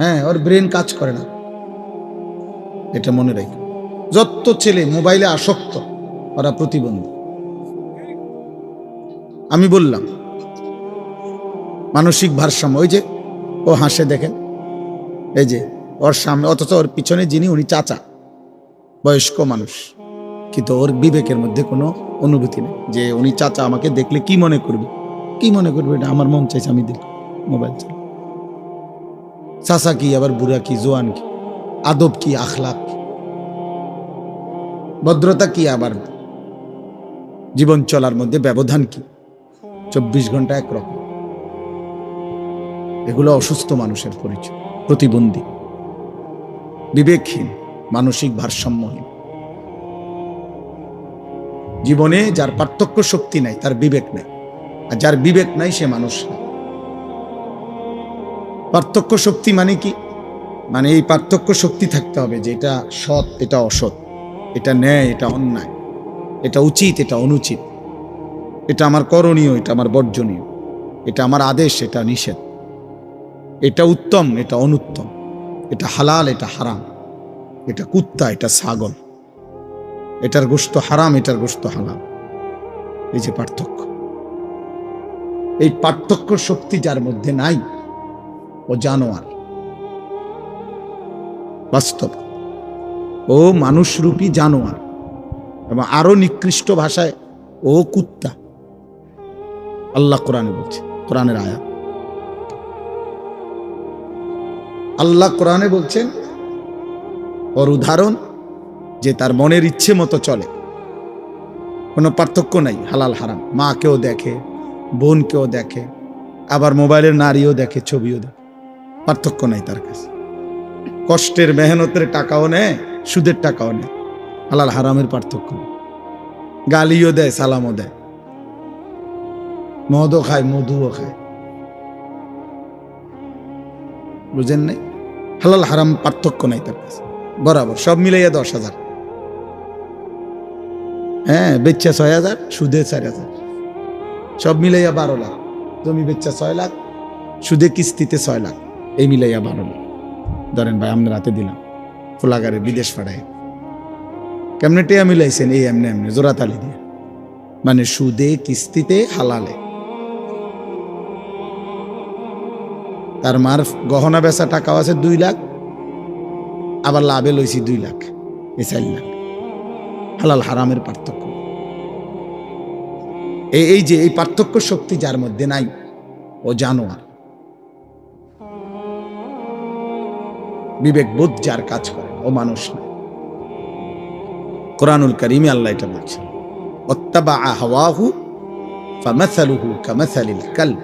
হ্যাঁ, ওর ব্রেন কাজ করে না, এটা মনে রাখো। যত ছেলে মোবাইলে আসক্ত ওরা প্রতিবন্ধী। আমি বললাম মানসিক ভারসাম্য, ওই যে ও হাসে দেখেন, এই যে ওর সামনে, অথচ ওর পিছনে যিনি উনি চাচা, বয়স্ক মানুষ, কিন্তু ওর বিবেকের মধ্যে কোনো অনুভূতি নেই যে উনি চাচা আমাকে দেখলে কি মনে করবে, কি মনে করবে, এটা আমার মন চাইছে আমি দেখব মোবাইল চালা। চাচা কি আবার বুড়া কি জোয়ান কি, আদব কি আখলাক কি, ভদ্রতা কি, আবার জীবন চলার মধ্যে ব্যবধান কি, 24 ঘন্টা একরকম। এগুলো অসুস্থ মানুষের পরিচয়, প্রতিবন্ধী, বিবেকহীন, মানসিক ভারসাম্যহীন। জীবনে যার পার্থক্য শক্তি নাই তার বিবেক নাই, আর যার বিবেক নাই সে মানুষ না। পার্থক্য শক্তি মানে কি? মানে এই পার্থক্য শক্তি থাকতে হবে যে এটা সৎ, এটা অসৎ, এটা ন্যায়, এটা অন্যায়, এটা উচিত, এটা অনুচিত, এটা আমার করণীয়, এটা আমার বর্জনীয়, এটা আমার আদেশ, এটা নিষেধ, এটা উত্তম, এটা অনুত্তম, এটা হালাল, এটা হারাম, এটা কুত্তা, এটা ছাগল, এটার গোশত হারাম, এটার গোশত হালাল। এই যে পার্থক্য, এই পার্থক্য শক্তি যার মধ্যে নাই ও জানোয়ার। বাস্তব ও মানুষরূপী জানোয়ার, এবং আরো নিকৃষ্ট ভাষায় ও কুত্তা। আল্লাহ কোরআনে বলছে, কোরআনের আয়াত, আল্লাহ কোরআনে বলছেন ওর উদাহরণ যে তার মনের ইচ্ছে মতো চলে, কোনো পার্থক্য নাই হালাল হারাম, মাকেও দেখে, বোনকেও দেখে, আবার মোবাইলের নারীও দেখে, ছবিও দেখে, পার্থক্য নাই তার কাছে। কষ্টের মেহনতের টাকাও নেয়, সুদের টাকাও নেয়, হালাল হারামের পার্থক্য নেই। গালিও দেয়, সালামও দেয়, মদও খায়, মধুও খায়, বুঝেন নাই? হালাল হারাম পার্থক্য নাই তার কাছে, বরাবর সব মিলাইয়া 10,000। হ্যাঁ, বেচ্চা 6,000, সুদে 4,000, সব মিলাইয়া 12 লাখ। জমি বেচ্চা 6 লাখ, সুদে কিস্তিতে 6 লাখ, এই মিলাইয়া 12 লাখ। ধরেন ভাই, আমরা রাতে দিলাম ফুলাগারে বিদেশ পাঠাই, কেমনে টেয়া মিলাইছেন? এই এমনি এমনি জোড়াতালি দিয়ে, মানে সুদে কিস্তিতে হালালে। তার মার গহনা বেচা টাকাও আছে 2 লাখ, আবার লাভে লইছি 2 লাখ, এই 4 লাখ। হালাল হারামের পার্থক্য, এই যে এই পার্থক্য শক্তি যার মধ্যে নাই ও জানোয়ার। বিবেক বোধ যার কাজ করে ও মানুষ না। কোরআনুল কারীমে আল্লাহ এটা বলছেন, ওয়াত্তাবা হাওয়াহু ফামাসালুহু কামাসালিল কালব।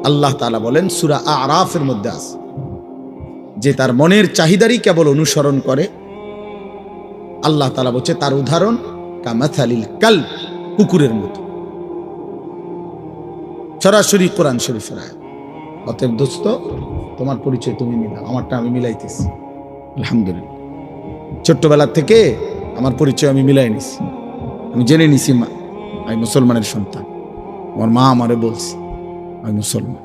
আল্লাহ তাআলা বলেন সূরা আরাফের মধ্যে আছে যে তার মনের চাহিদারই কেবল অনুসরণ করে, আল্লাহ তাআলা বলছে তার উদাহরণ কামাসালিল কালব, কুকুরের মতো। সরাসরি কোরআন শরীফের আয়াত। অতএব দোস্ত, তোমার পরিচয় তুমি মিলাও, আমারটা আমি মিলাইতেছি আলহামদুলিল্লাহ। ছোট্টবেলা থেকে আমার পরিচয় আমি মিলাই নিছি, আমি জেনে নিছি আমি মুসলমানের সন্তান। আমার মা আমারে বলছে আমি মুসলমান।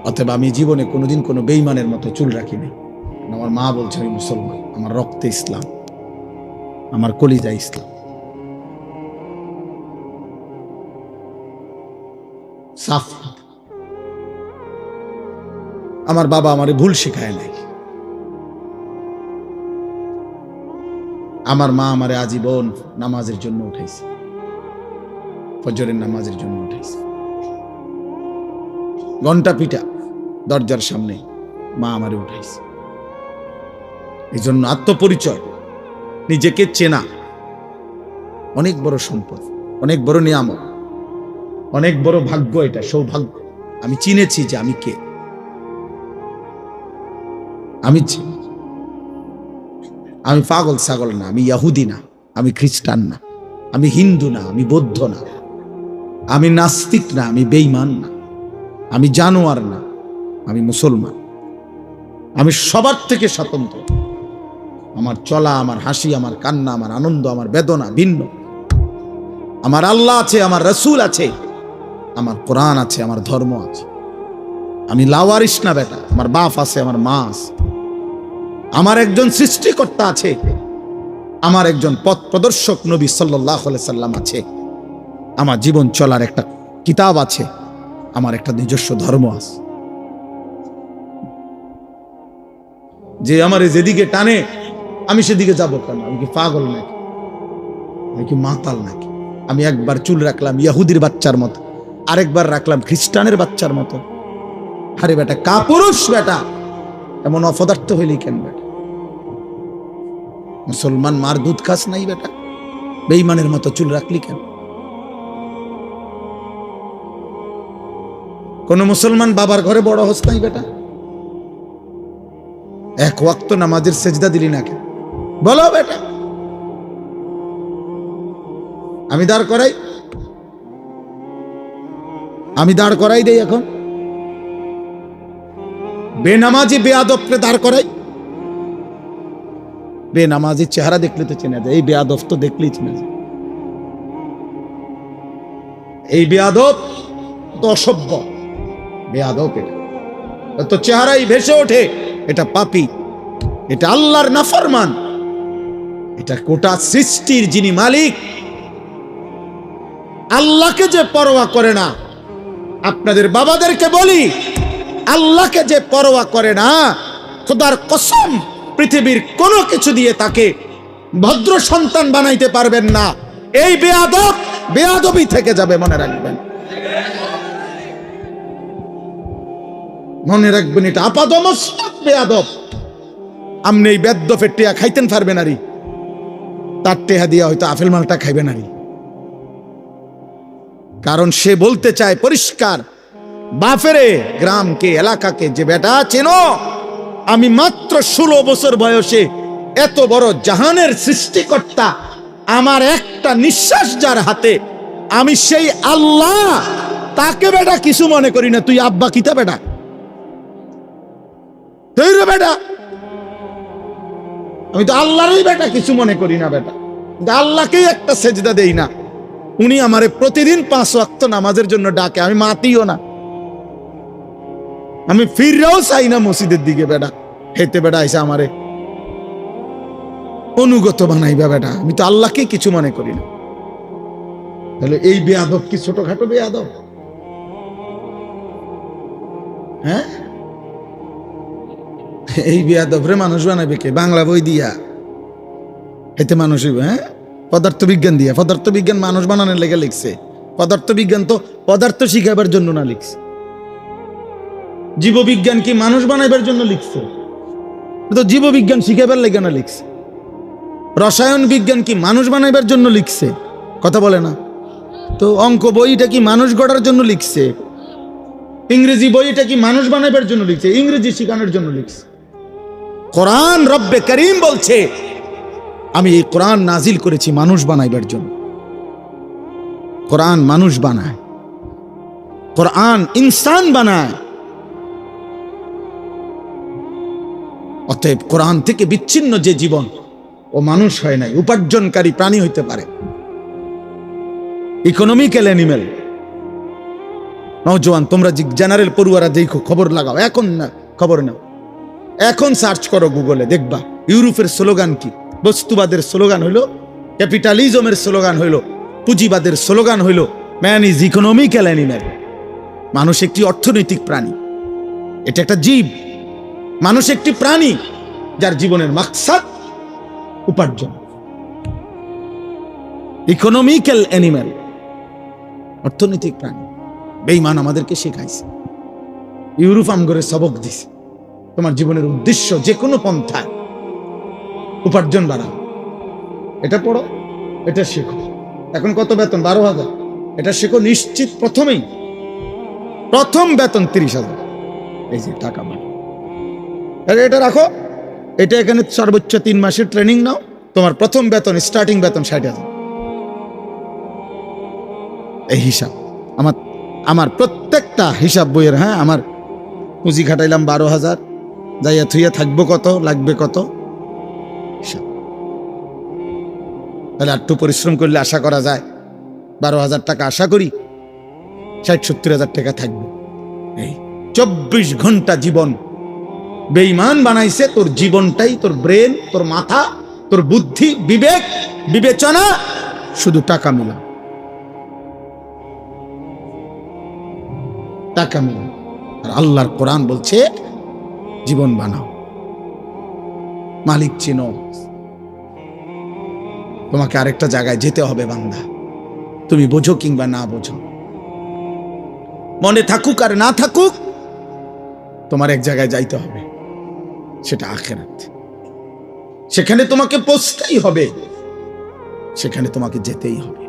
অতএব আমি জীবনে কোনোদিন কোনো বেঈমানের মতো চুল রাখিনি। আমার মা বলছে আমি মুসলমান, আমার রক্তে ইসলাম, আমার কলিজা ইসলাম। সাফ। আমার বাবা আমারে ভুল শিখায় নাই, আমার মা আমারে আজীবন নামাজের জন্য উঠাইছে, ফজরের নামাজের জন্য উঠাইছে। ঘন্টা পিটা দরজার সামনে মা আমারে উঠাইছে। এই জন্য আত্মপরিচয়, নিজেকে চেনা অনেক বড় সম্পদ, অনেক বড় নিয়ামত, অনেক বড় ভাগ্য। এটা সৌভাগ্য। আমি চিনেছি যে আমি কে, আমি পাগল ছাগল না, আমি ইহুদি না, আমি খ্রিস্টান না, আমি হিন্দু না, আমি বৌদ্ধ না, আমি নাস্তিক না, আমি বেঈমান না, আমি জানোয়ার না, আমি মুসলমান। আমি সবার থেকে স্বতন্ত্র। আমার চলা, আমার হাসি, আমার কান্না, আমার আনন্দ, আমার বেদনা ভিন্ন। আমার আল্লাহ আছে, আমার রসুল আছে, আমার কোরআন আছে, আমার ধর্ম আছে। আমি লাওয়ারিস না বেটা, আমার বাপ আছে, আমার মা আছে, আমার একজন সৃষ্টিকর্তা আছে, আমার একজন পথ প্রদর্শক নবী সাল্লাল্লাহু আলাইহি সাল্লাম আছে, আমার জীবন চলার একটা কিতাব আছে, আমার একটা নিজস্ব ধর্ম আছে। যে আমার যেদিকে টানে আমি সেদিকে যাব কেন? আমি কি পাগল নাকি? আমি কি মাতাল নাকি? আমি একবার চুল রাখলাম ইহুদির বাচ্চার মতো, আরেকবার রাখলাম খ্রিস্টানের বাচ্চার মতো। আরে বেটা, কাপুরুষ বেটা, এমন অপদার্থ হইলি কেন বেটা? মুসলমান মার দুধ খাস নাই বেটা? বেঈমানের মতো চুল রাখলি কেন? কোন মুসলমান বাবার ঘরে বড় হস নাই বেটা? এক ওয়াক্ত নামাজের সেজদা দিলি না কেন? বলো বেটা। আমি দাঁড় করাই দেই এখন? বেনামাজি বেয়াদবকে দাঁড় করাই? বেনামাজি চেহারা দেখলে তো চেনা যায়, এই বেয়াদব তো দেখলেই চেনা যায়। এই বেয়াদব তো অসভ্য, বেয়াদব এটা তো চেহারাই ভেসে ওঠে, এটা পাপী, এটা আল্লাহর নাফরমান, এটা গোটা সৃষ্টির যিনি মালিক আল্লাহকে যে পরোয়া করে না। আপনাদের বাবাদেরকে বলি, আল্লাহকে যে পরোয়া করে না, খোদার কসম পৃথিবীর কোনো কিছু দিয়ে তাকে ভদ্র সন্তান বানাইতে পারবেন না। এই বেয়াদব বেয়াদবই থেকে যাবে, মনে রাখবেন, মনে রাখবেন, এটা আপাদমস্তক বেয়াদব। আপনি এই বেদ্যফের টেয়া খাইতেন পারবেন আরি, তার টেহা দিয়া হয়তো আপেল মালটা খাইবেন আরি। কারণ সে বলতে চায় পরিষ্কার, বাফেরে গ্রামকে এলাকাকে, যে বেটা চেনো, আমি মাত্র 16 বছর বয়সে এত বড় জাহানের সৃষ্টিকর্তা, আমার একটা নিঃশ্বাস যার হাতে, আমি সেই আল্লাহ, তাকে বেটা কিছু মনে করি না। তুই আব্বা কিতা বেটা? তুই রে বেটা, আমি তো আল্লাহরই বেটা কিছু মনে করি না বেটা, আল্লাহকেই একটা সেজদা দেই না। উনি আমারে প্রতিদিন 5 ওয়াক্ত নামাজের জন্য ডাকে, আমি মাতিও না, আমি ফিররাও চাই না মসজিদের দিকে বেটা। হেতে বেটা আইসা আমারে অনুগত বানাইবা বেটা, আমি তো আল্লাহকে কিছু মনে করি না। তাহলে এই বেয়াদব কি ছোটখাটো বেয়াদব? হ্যাঁ, এই বেয়াদবরে মানুষ বানাবে কে? বাংলা বই দিয়া এতে মানুষ হইবে? হ্যাঁ, পদার্থবিজ্ঞান দিয়া। পদার্থবিজ্ঞান মানুষ বানানোর লেগে লিখছে। পদার্থবিজ্ঞান তো পদার্থ শিখাবার জন্য না লিখছে। জীববিজ্ঞান কি মানুষ বানাইবার জন্য লিখছে? তো জীববিজ্ঞান শিখাবার লেগে না লিখছে। রসায়ন বিজ্ঞান কি মানুষ বানাইবার জন্য লিখছে? কথা বলে না তো। অঙ্ক বইটা কি মানুষ গড়ার জন্য লিখছে? ইংরেজি বইটা কি মানুষ বানাইবার জন্য লিখছে? ইংরেজি শিখানোর জন্য লিখছে। কোরআন রব্বে করিম বলছে, আমি এই কোরআন নাজিল করেছি মানুষ বানাইবার জন্য। কোরআন মানুষ বানায়, কোরআন ইনসান বানায়। অতএব কোরআন থেকে বিচ্ছিন্ন যে জীবন, ও মানুষ হয় নাই, উপার্জনকারী প্রাণী হইতে পারে, ইকোনমিক্যাল অ্যানিমেল। নওজোয়ান তোমরা জেনারেল পড়ুয়ারা দেখো, খবর লাগাও, এখন না খবর নাও, এখন সার্চ করো গুগলে, দেখবা ইউরোপের স্লোগান কি। বস্তুবাদের স্লোগান হইল, ক্যাপিটালিজমের স্লোগান হইল, পুঁজিবাদের স্লোগান হইল, ম্যান ইজ ইকোনমিক্যাল অ্যানিমেল। মানুষ একটি অর্থনৈতিক প্রাণী, এটা একটা জীব। মানুষ একটি প্রাণী যার জীবনের মাকসাদ উপার্জন। ইকোনমিক্যাল অ্যানিমেল, অর্থনৈতিক প্রাণী। বেঈমান আমাদেরকে শেখাইছে, ইউরোপ আমগরে সবক দিছে, তোমার জীবনের উদ্দেশ্য যে কোনো পন্থায় উপার্জন বাড়াও, এটা পড়ো, এটা শেখো। এখন কত বেতন? 12,000। এটা শেখো নিশ্চিত, প্রথমেই প্রথম বেতন 30,000। এই যে টাকা বাড়ো, এটা রাখো, এটা এখানে সর্বোচ্চ 3 মাসের ট্রেনিং নাও, তোমার প্রথম বেতন, স্টার্টিং বেতন 60,000। এই হিসাব আমার প্রত্যেকটা হিসাব বইয়ের। হ্যাঁ, আমার পুঁজি খাটাইলাম 12,000, যাইয়া থুইয়া থাকবো কত, লাগবে কত, তাহলে একটু পরিশ্রম করলে আশা করা যায় 12,000 টাকা, আশা করি 60-70,000 টাকা থাকবে। এই 24 ঘন্টা জীবন বেঈমান বানাইছে। তোর জীবনটাই, তোর ব্রেন, তোর মাথা, তোর বুদ্ধি, বিবেক, বিবেচনা শুধু টাকা মিলা, টাকা মিলা। আর আল্লাহর কোরআন বলছে জীবন বানাও, মালিক চিনো। তোমাকে আরেকটা জায়গায় যেতে হবে বান্দা, তুমি বোঝো কিংবা না বোঝো, মনে থাকুক আর না থাকুক, তোমার এক জায়গায় যাইতে হবে, সেটা আখিরাত। সেখানে তোমাকে পৌঁছতেই হবে, সেখানে তোমাকে যেতেই হবে।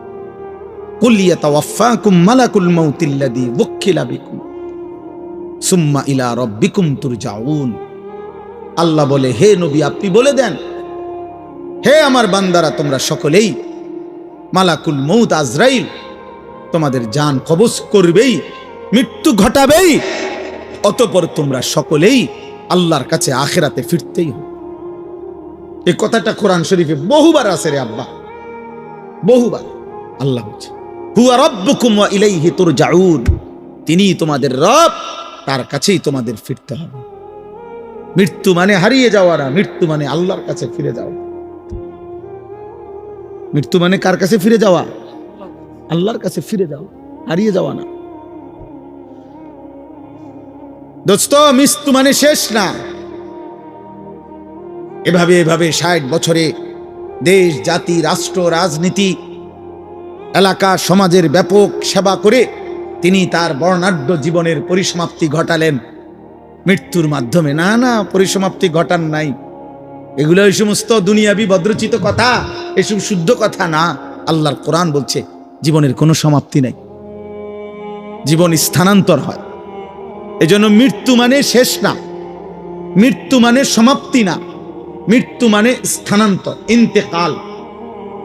কুল ইয়াতাওয়াফাকুম মালাকুল মাউতিল্লাযী ওয়াক্কিলা বিকুম সুম্মা ইলা রাব্বিকুম তুরজাউন। আল্লাহ বলে, হে নবী আপনি বলে দেন, হে আমার বান্দারা তোমরা সকলেই, মালাকুল মউত আজরাইল তোমাদের জান কবজ করবেই, মৃত্যু ঘটাবেই, অতঃপর তোমরা সকলেই আল্লাহর কাছে আখিরাতে ফিরতেই হবে। এই কথাটা কোরআন শরীফে বহুবার আছে রে আব্বা, বহুবার। আল্লাহ বলছে হুয়া রাব্বুকুম ওয়া ইলাইহি তুরজাউন, তিনি তোমাদের রব, তার কাছেই তোমাদের ফিরতে হবে। মৃত্যু মানে হারিয়ে যাওয়া না, মৃত্যু মানে আল্লাহর কাছে ফিরে যাওয়া। মৃত্যু মানে কার কাছে ফিরে যাওয়া? আল্লাহর কাছে ফিরে যাওয়া, হারিয়ে যাওয়া না। দোস্ত, মৃত্যু মানে শেষ না। এভাবে এভাবে 60 বছরে দেশ, জাতি, রাষ্ট্র, রাজনীতি, এলাকা, সমাজের ব্যাপক সেবা করে তিনি তার বর্ণাঢ্য জীবনের পরিসমাপ্তি ঘটালেন মৃত্যুর মাধ্যমে। না না, পরিসমাপ্তি ঘটান নাই। এগুলো এই সমস্ত দুনিয়াবি ভদ্রচিত কথা, এসব শুদ্ধ কথা না। আল্লাহর কোরআন বলছে জীবনের কোনো সমাপ্তি নাই, জীবন স্থানান্তর হয়। এজন্য মৃত্যু মানে শেষ না, মৃত্যু মানে সমাপ্তি না, মৃত্যু মানে স্থানান্তর, ইন্তেকাল।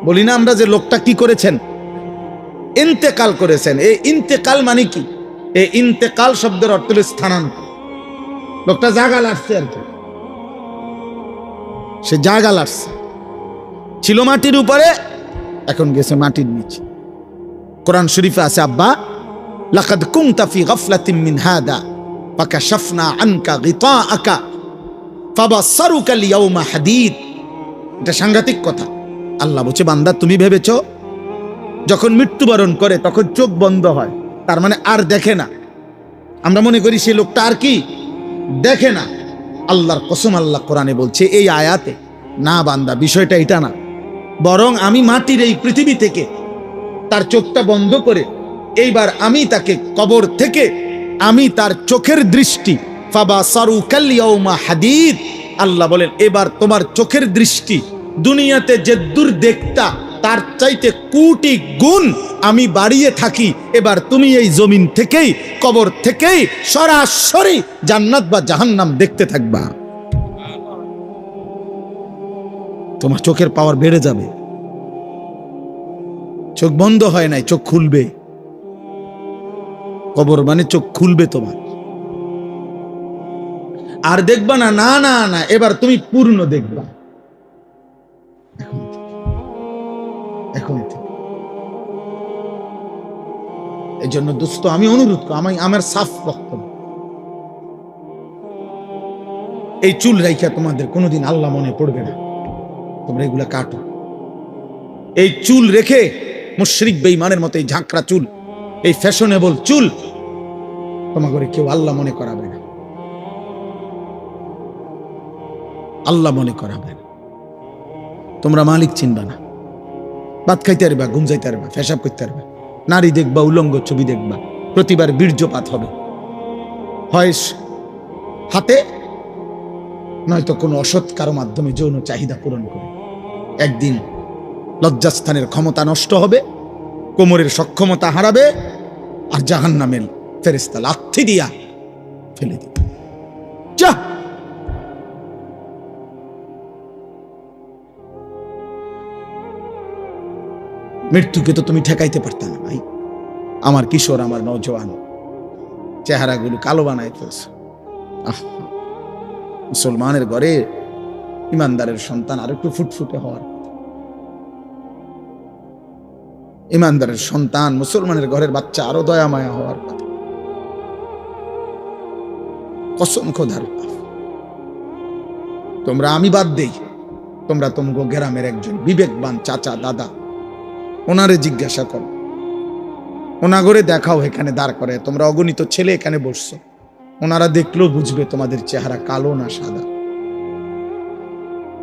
বলি না আমরা যে লোকটা কি করেছেন, ইন্তেকাল করেছেন। এই ইন্তেকাল মানে কি? এই ইন্তেকাল শব্দের অর্থ হলো স্থানান্তর। লোকটা জায়গা লাড়ছে আর কি, সে জায়গা লাড়ছে, ছিল মাটির উপরে, এখন গেছে মাটির নিচে। কোরআন শরীফে আছে আব্বা, লাকাদ কুনতা ফি গাফলাতিন মিন হাদা ফাকাশাফনা আনকা গিতাআকা ফাবাসারুকা আল-ইয়াওমা হাদীদ। এটা সাংঘাতিক কথা। আল্লাহ বলছে, বান্দা তুমি ভেবেছো যখন মৃত্যুবরণ করে তখন চোখ বন্ধ হয়, তার মানে আর দেখে না। আমরা মনে করি সে লোকটা আর কি দেখে না। আল্লাহর কসম, আল্লাহ কোরআনে বলছে এই আয়াতে, না বান্দা বিষয়টা এটা না, বরং আমি মাটির এই পৃথিবী থেকে তার চোখটা বন্ধ করে এইবার আমি তাকে কবর থেকে আমি তার চোখের দৃষ্টি, ফাবাসারুকাল ইয়াউমা হাদীদ, আল্লাহ বলেন এবার তোমার চোখের দৃষ্টি দুনিয়াতে যে দূর দেখতা তার চাইতে কোটি গুণ আমি বাড়িয়ে থাকি। এবার তুমি এই জমিন থেকেই, কবর থেকেই সরাসরি জান্নাত বা জাহান্নাম দেখতে থাকবা। তোমার চোখের পাওয়ার বেড়ে যাবে। চোখ বন্ধ হয় নাই, চোখ খুলবে। কবর মানে চোখ খুলবে তোমার, আর দেখবা না, না না না, এবার তুমি পূর্ণ দেখবা। এখন এই জন্য দোস্ত আমি অনুরোধ করি, আমার সাফ বক্তব্য, এই চুল রাইখা তোমাদের কোনোদিন আল্লাহ মনে পড়বে না, তোমরা এগুলা কাটো। এই চুল রেখে মুশরিক বেঈমানের মতো এই ঝাঁকড়া চুল, এই ফ্যাশনেবল চুল তোমাকে কেউ আল্লাহ মনে করাবে না, আল্লাহ মনে করাবে না। তোমরা মালিক চিনবা না, ভাত খাইতে পারবা, ঘুম যাইতে পারবা, পেশাব করতে পারবা, নারী দেখবা, উলঙ্গ ছবি দেখবা, প্রতিবার বীর্যপাত হবে, হয় হাতে নয়তো কোনো অসৎ কারো মাধ্যমে যৌন চাহিদা পূরণ করে। একদিন লজ্জাস্থানের ক্ষমতা নষ্ট হবে, কোমরের সক্ষমতা হারাবে, আর জাহান্নামের ফেরেশতা লাথি দিয়া ফেলে দিবে। যা, মৃত্যুকে তো তুমি ঠেকাইতে পারতা না ভাই। আমার কিশোর, আমার নওজোয়ান চেহারাগুলো কালো বানায় ফেলছে। মুসলমানের ঘরে ইমানদারের সন্তান আর একটু ফুটফুটে হওয়ার, ইমানদারের সন্তান মুসলমানের ঘরের বাচ্চা আরো দয়া মায়া হওয়ার কথা। কসম খোদার, তোমরা, আমি বাদ দেই, তোমরা তোমাকে গ্রামের একজন বিবেকবান চাচা দাদা ওনারে জিজ্ঞাসা করো, ওনা করে দেখাও, এখানে দাঁড় করে, তোমরা অগণিত ছেলে এখানে বসছো, ওনারা দেখলেও বুঝবে তোমাদের চেহারা কালো না সাদা।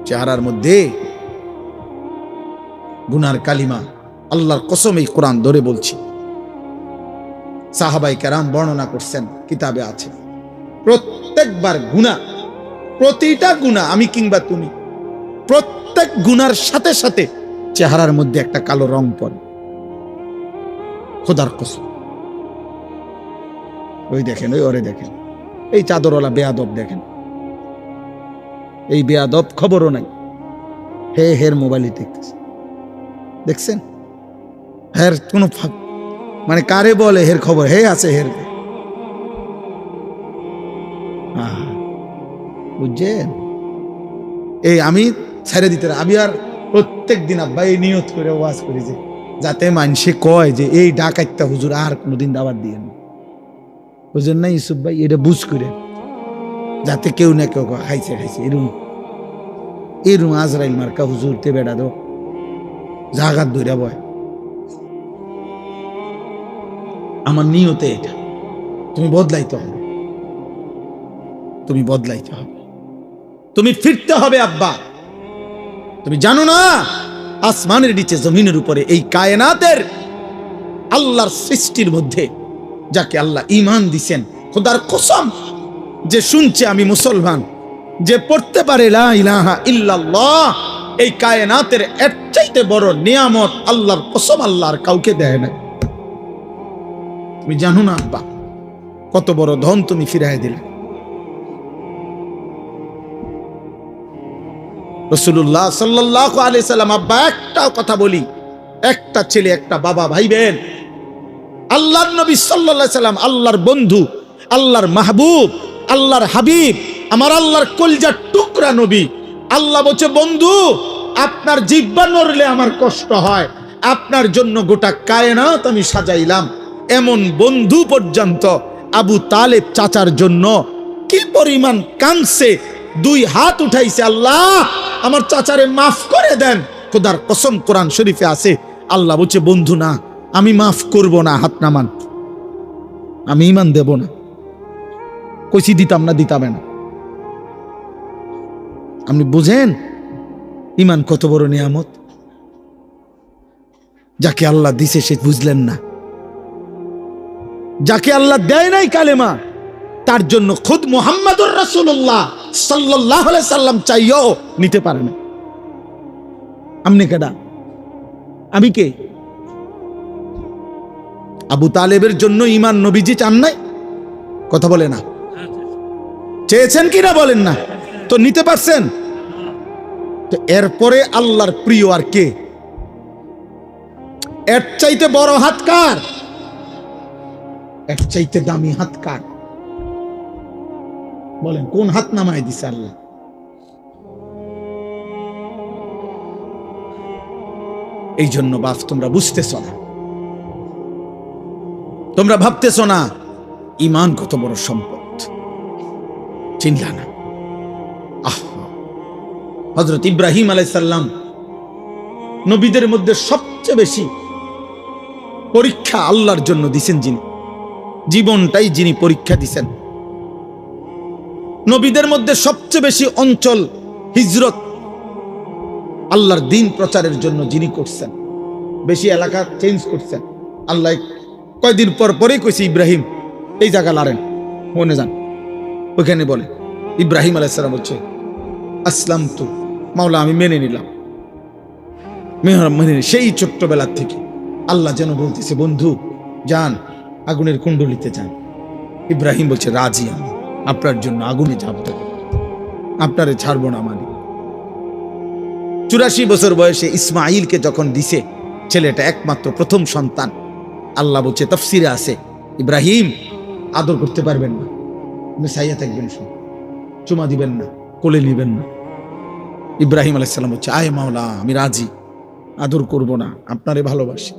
চেহারার মধ্যে গুনার কালিমা, আল্লাহর কসম এই কোরআন ধরে বলছি, সাহাবাই কেরাম বর্ণনা করছেন, কিতাবে আছে, প্রত্যেকবার গুনাহ, প্রতিটা গুনাহ, আমি কিংবা তুমি, প্রত্যেক গুনার সাথে সাথে চেহারার মধ্যে একটা কালো রং পড়ে, খোদার কসম। ওই দেখেন, ওই ওরে দেখেন, এই চাদরওয়ালা বেয়াদব দেখেন, এই বেয়াদব খবরও নাই, হের মোবাইলে দেখতেছে, দেখছেন, হের কোন মানে কারে বলে হের খবর, হে আছে হের, বুঝছেন? এই আমি ছেড়ে দিতে, আমি আর প্রত্যেক দিন আব্বা এই নিয়ত করে ওয়াজ করি যে যাতে মানুষে কয় যে এই ডাকাইতা হুজুর আর কোনোদিন দাওয়াত দিয়ে না, বুঝেন না ইউসুফ ভাই, এটা বুঝ করে, যাতে কেউ না কেউ খাইছে খাইছে, এরম আজরাইল মার্কা হুজুর তে বেড়া দো জাগাত ধরে বয়। আমার নিয়তে এটা, তুমি বদলাইতে হবে, তুমি বদলাইতে হবে, তুমি ফিরতে হবে আব্বা। তুমি জানো না আসমানের নিচে জমিনের উপরে এই কায়নাতের আল্লাহর সৃষ্টির মধ্যে যাকে আল্লাহ ঈমান দিছেন, খোদার কসম, যে শুনছে আমি মুসলমান, যে পড়তে পারে লা ইলাহা ইল্লাল্লাহ, এই কায়নাতের এর চাইতে বড় নিয়ামত আল্লাহর কসম আল্লাহর কাউকে দেয় না। তুমি জানো না আব্বা কত বড় ধন তুমি ফিরাই দিলে। রাসূলুল্লাহ সাল্লাল্লাহু আলাইহি সাল্লাম, আব্বা একটা কথা বলি, একটা ছেলে একটা বাবা ভাইবেন, আল্লাহর নবী সাল্লাল্লাহু আলাইহি সাল্লাম আল্লাহর বন্ধু, আল্লাহর মাহবুব, আল্লাহর হাবিব, আমার আল্লাহর কলিজার টুকরা নবী। আল্লাহ বলছে, বন্ধু আপনার জিহ্বা নড়লে আমার কষ্ট হয়, আপনার জন্য গোটা কায়নাত আমি সাজাইলাম। এমন বন্ধু পর্যন্ত আবু তালেব চাচার জন্য কি পরিমাণ কাঁদছে, দুই হাত উঠাইছে, আল্লাহ আমার চাচারে মাফ করে দেন। খোদার কসম কোরআন শরীফে আছে, আল্লাহ বলছে বন্ধু না, আমি মাফ করব না, হাত নামান, আমি ঈমান দেব না, কইছি দিতাম না, দিতাবে না। আপনি বুঝেন ঈমান কত বড় নিয়ামত, যাকে আল্লাহ দিছে সে বুঝলেন না, যাকে আল্লাহ দেয় নাই কালেমা, তার জন্য খুদ মুহাম্মাদুর রাসূলুল্লাহ সাল্লাল্লাহু আলাইহি সাল্লাম চাইও নিতে পারে না। আপনি কেডা, আমি কে? আবু তালেবের জন্য ঈমান নবীজি চান নাই? কথা বলে না, চেয়েছেন কিনা বলেন না, তো নিতে পারছেন? তো এরপরে আল্লাহর প্রিয় আর কে? এর চাইতে বড় হাত কার? এর চাইতে দামি হাত কার? বলেন, কোন হাত নামায় দিছে আল্লাহ? এই জন্য বাপ তোমরা বুঝতেছ না, তোমরা ভাবতেছ না ঈমান কত বড় সম্পদ, চিনলা না। হযরত ইব্রাহিম আলাইহিস সালাম নবীদের মধ্যে সবচেয়ে বেশি পরীক্ষা আল্লাহর জন্য দিছেন, যিনি জীবনটাই যিনি পরীক্ষা দিছেন। নবীদের মধ্যে সবচেয়ে বেশি অঞ্চল হিজরত আল্লাহর দ্বীন প্রচারের জন্য যিনি করছেন, বেশি এলাকা চেঞ্জ করছেন। আল্লাহ কয়দিন পর পরেই কইছে, ইব্রাহিম এই জায়গা লারেন, মনে যান, ওইখানে বলে ইব্রাহিম আলাইহিস সালাম বলছে, আসলামতু, মাওলা আমি মেনে নিলাম, মেনে। সেই ছোট্টবেলার থেকে আল্লাহ যেন বলতেছে, বন্ধু যান আগুনের কুণ্ডলিতে যান। ইব্রাহিম বলছে, রাজি আমি, আপনার জন্য আগুনে ঝাঁপতে, আপনারে ছাড়বো না। মানে 84 বছর বয়সে ইসমাইলকে যখন দিছে, ছেলেটা একমাত্র প্রথম সন্তান, আল্লাহ বলছে, তাফসিরে আছে, ইব্রাহিম আদর করতে পারবেন না, আপনি সাইয়া থাকবেন, চুমা দিবেন না, কোলে নিবেন না। ইব্রাহিম আলাইহিস সালাম বলছে, আয় মাওলা আমি রাজি, আদর করব না, আপনারে ভালোবাসি।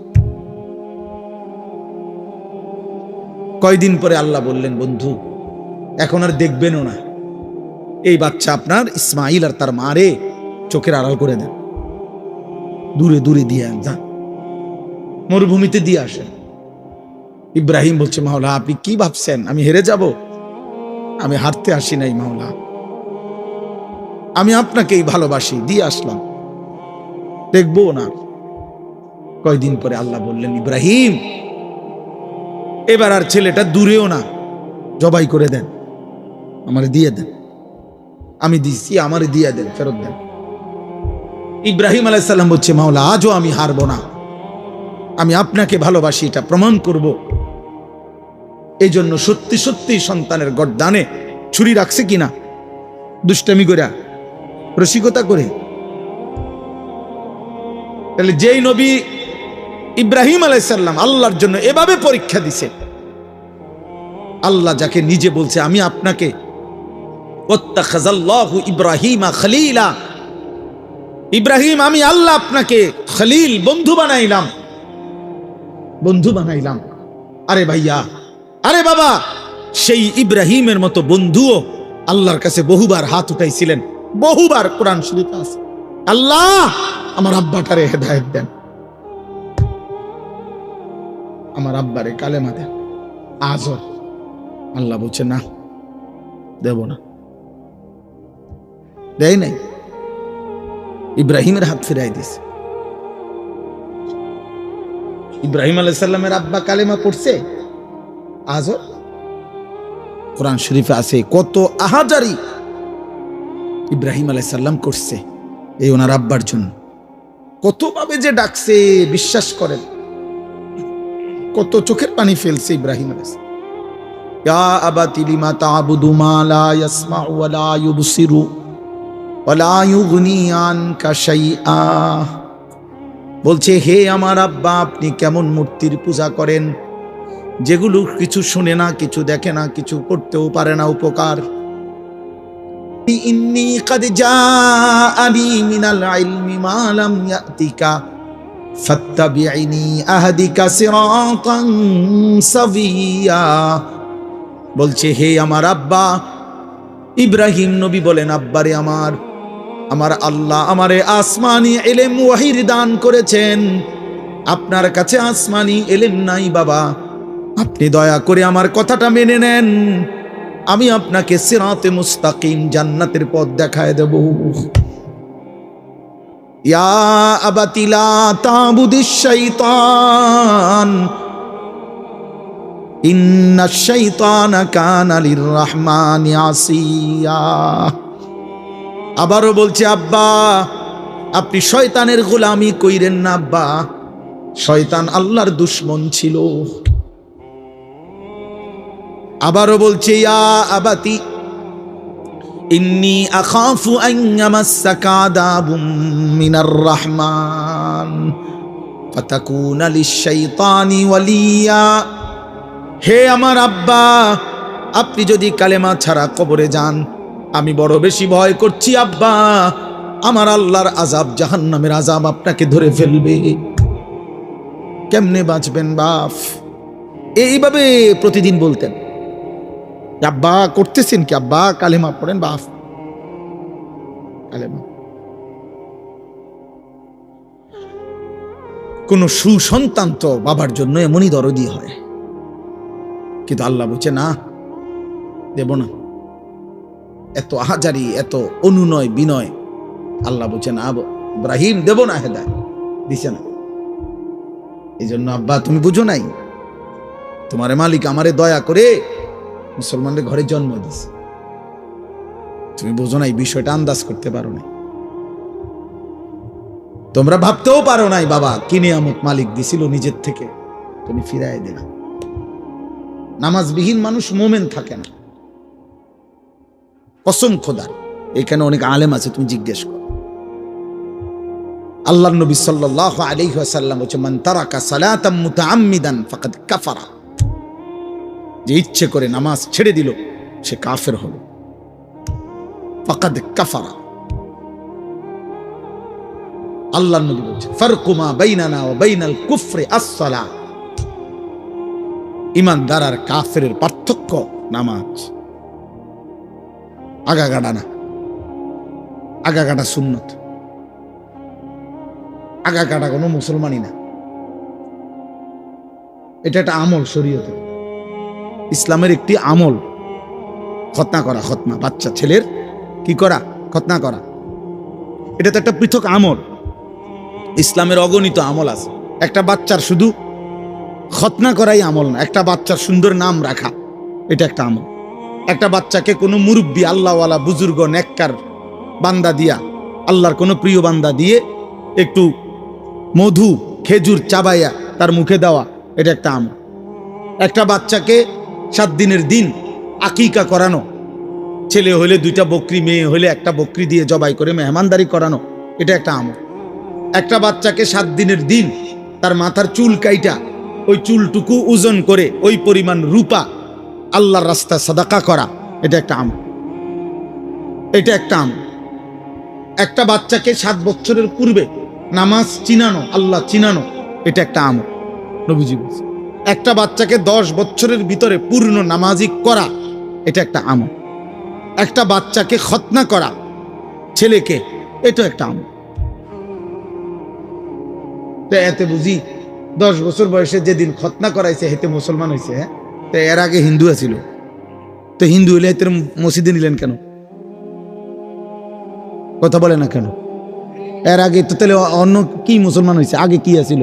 কয়দিন পরে আল্লাহ বললেন, বন্ধু এখন আর দেখবেনও না। এই বাচ্চা আপনার ইসমাইল আর তার মারে চোখের আড়াল করে দেন, দূরে দূরে দিয়ে যান, মরুভূমিতে দিয়ে আসেন। ইব্রাহিম বলছে, মাওলা আপনি কি ভাবছেন আমি হেরে যাব? আমি হারতে আসি নাই মাওলা, আমি আপনাকেই ভালোবাসি, দিয়ে আসলাম, দেখবো না। কয়দিন পরে আল্লাহ বললেন, ইব্রাহিম এবার আর ছেলেটা দূরেও না, জবাই করে দেন, আমারে দিয়ে দেন, আমি দিচ্ছি, আমারে দিয়ে দেন, ফেরত দেন। ইব্রাহিম আলাইহিস সালাম বলছে, মাওলা আজও আমি হারবো না, আমি আপনাকে ভালোবাসি, এটা প্রমাণ করব। এই জন্য সত্যি সত্যি সন্তানের গর্দানে ছুরি রাখছে কিনা, দুষ্টামি করে, রসিকতা করে। তাহলে যেই নবী ইব্রাহিম আলাইহিস সালাম আল্লাহর জন্য এভাবে পরীক্ষা দিছে, আল্লাহ যাকে নিজে বলছে আমি আপনাকে ওয়াত্তাখাযাল্লাহু ইব্রাহিমা খলিলা, ইব্রাহিম আমি আল্লাহ আপনাকে খলিল, বন্ধু বানাইলাম, বন্ধু বানাইলাম। আরে ভাইয়া, আরে বাবা, সেই ইব্রাহিমের মতো বন্ধুও আল্লাহর কাছে বহুবার হাত উঠাইছিলেন, বহুবার। কোরআন শরীফে আছে, আল্লাহ আমার আব্বাটারে হেদায়েত দেন, আমার আব্বারে কালেমা দেন। আজও আল্লাহ বলছে না, দেব না, দেয় নাই। ইব্রাহিমের হাত ফিরাই দিছে। ইব্রাহিম আলাইহিস সালামের আব্বা কালেমা পড়ছে, আজও কোরআন শরীফে আছে কত আহাজারি ইব্রাহিম আলাইহিস সালাম করছে এই ওনার আব্বার জন্য। কতভাবে যে ডাকছে বিশ্বাস করেন, কত চোখের পানি ফেলছে ইব্রাহিম আলাইহিস সালাম। ইয়া আবাতি লিমা তা'বুদু মা লা ইয়াসমা'ু ওয়া লা ইউবসিরু ওয়া লা ইউগনি আনকা শাইআ। বলছে, হে আমার আব্বা, আপনি কেমন মূর্তির পূজা করেন যেগুলো কিছু শুনে না, কিছু দেখে না, কিছু করতেও পারে না উপকার। ইন্নী কাদ জাআনি মিনাল ইলমি মা লাম ইয়াতিকা ফাত্তাবি'নি আহদিকা সিরাতান সাবিয়্যা। বলছে, হে আমার আব্বা, ইব্রাহিম নবী বলেন, আব্বারে আমার আল্লাহ আমারে আসমানি ইলম ওয়াহির দান করেছেন, আপনার কাছে আসমানি ইলম নাই বাবা, আপনি দয়া করে আমার কথাটা মেনে নেন, আমি আপনাকে সিরাতে মুস্তাকিম, জান্নাতের পথ দেখায় দেব। ইয়া আবাতি লা তা'বুদিশ শাইতান ইন্নাশ শাইতানা কানা লির-রাহমানি আসিয়া। আবারও বলছে, আব্বা আপনি শয়তানের গোলামি কইরেন না আব্বা, শয়তান আল্লাহর দুশমন ছিল। আবারও বলছে, ইয়া আবাতি ইন্নী আখাফু আন ইয়ামাসসাকা আযাবুম মিনার রাহমান ফাতাকুনা লিশ-শাইতানি ওয়ালিয়া। হে আমার আব্বা, আপনি যদি কালেমা ছাড়া কবরে যান, আমি বড় বেশি ভয় করছি আব্বা, আমার আল্লাহর আযাব, জাহান্নামের আযাব আপনাকে ধরে ফেলবে। কেমনে বাঁচবেন বাপ? এইভাবে প্রতিদিন বলতেন। আব্বা করতেছেন কি? আব্বা কালেমা পড়েন বাপ, কালেমা। কোন সুসন্তান তো বাবার জন্য এমনই দরদি হয়, কিন্তু আল্লাহ বলছে না, দেব না। এত আহাজারি, এত অনুনয় বিনয়, আল্লাহ বলছে না ইব্রাহিম, দেব না, হেদায়েত দিছে না। এই জন্য আব্বা তুমি বুঝো নাই, তোমার মালিক আমারে দয়া করে মুসলমানদের ঘরে জন্ম দিছে, তুমি বুঝো নাই, বিষয়টা আন্দাজ করতে পারো নাই, তোমরা ভাবতেও পারো নাই বাবা কি নিয়ামত মালিক দিছিল নিজের থেকে, তুমি ফিরাই দিলা। নামাজবিহীন মানুষ মোমেন থাকে না, কসম খোদার। এখানে অনেক আলেম আছে, তুমি জিজ্ঞেস করো। আল্লাহর নবী সাল্লাল্লাহু আলাইহি ওয়াসাল্লাম বলেছেন, মান তারাকা সালাতাম মুতাআম্মিদান ফাকাদ কাফারা। যে ইচ্ছে করে নামাজ ছেড়ে দিল সে কাফের হলো, ফাকাদ কাফারা। আল্লাহর নবী বলেছেন, ফারকু মা বাইনানা ওয়া বাইনাল কুফরি আস-সালাহ। ঈমানদার আর কাফেরের পার্থক্য নামাজ। আগা গাড়া না, আগা গাড়া সুন্নত, আগা গাড়া কোনো মুসলমানই না। এটা একটা আমল, শরীয়তে ইসলামের একটি আমল খতনা করা। খতনা বাচ্চা ছেলের কি করা? খতনা করা। এটা তো একটা পৃথক আমল। ইসলামের অগণিত আমল আছে। একটা বাচ্চার শুধু খতনা করাই আমল না, একটা বাচ্চার সুন্দর নাম রাখা এটা একটা আমল। একটা বাচ্চাকে কোনো মুরব্বী, আল্লাহওয়ালা, বুজুর্গ, নেককার বান্দা দিয়া, আল্লাহর কোনো প্রিয় বান্দা দিয়ে একটু মধু, খেজুর চাবাইয়া তার মুখে দেওয়া, এটা একটা আমল। একটা বাচ্চাকে 7 দিনের দিন আকিকা করানো, ছেলে হলে 2টা বকরি, মেয়ে হলে 1টা বকরি দিয়ে জবাই করে মেহমানদারি করানো, এটা একটা আমল। একটা বাচ্চাকে 7 দিনের দিন তার মাথার চুল কাইটা ওই চুলটুকু ওজন করে ওই পরিমাণ রূপা আল্লাহর রাস্তায় সাদাকা করা, এটা একটা আমল। এটা একটা আমল। একটা বাচ্চাকে 7 বছরের পূর্বে নামাজ চিনানো, আল্লাহ চিনানো, এটা একটা আমল। নবীজি বলছে একটা বাচ্চাকে 10 বছরের ভিতরে পূর্ণ নামাজি করা, এটা একটা আমল। একটা বাচ্চাকে খতনা করা ছেলেকে, এটা একটা আমল। তো এতে বুঝি 10 বছর বয়সে যেদিন খতনা করাইছে হেতে মুসলমান হয়েছে। হ্যাঁ, তো এর আগে হিন্দু আছিল, তো হিন্দু হইলে হেতের মসজিদে নিলেন কেন? কথা বলে না কেন? এর আগে তো তাহলে অন্য কি মুসলমান হয়েছে? আগে কি আছিল?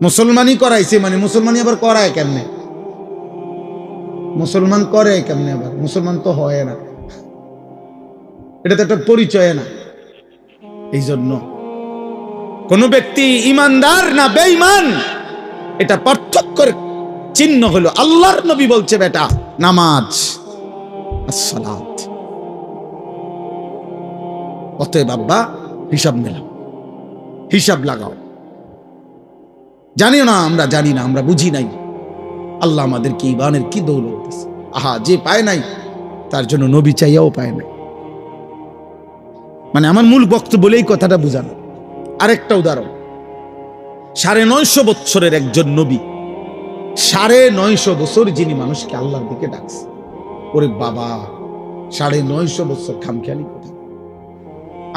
মুসলমানই করাইছে, মানে মুসলমানই আবার করায় কেমনে? মুসলমান করে কেমনে? আবার মুসলমান তো হয় না, এটা তো একটা পরিচয় না। এই জন্য কোন ব্যক্তি ইমানদার না বেঈমান, এটা পার্থক্যের চিহ্ন হলো আল্লাহর নবী বলছে বেটা নামাজ, আসসালাত। অতএব আব্বা হিসাব মেলাও, হিসাব লাগাও। জানিও না, আমরা জানি না, আমরা বুঝি নাই। আল্লাহ আমাদেরকে ঈমানের কি দৌলত দিয়েছে। আহা, যে পায় নাই তার জন্য নবী চাইয়াও পায় নাই। মানে আমার মূল বক্তব্য বলে এই কথাটা বুঝানো। আরেকটা উদাহরণ, 950 বছরের একজন নবী, 950 বছর যিনি মানুষকে আল্লাহর দিকে ডাকছে। ওরে বাবা, 950 বছর খামখেয়ালি কথা।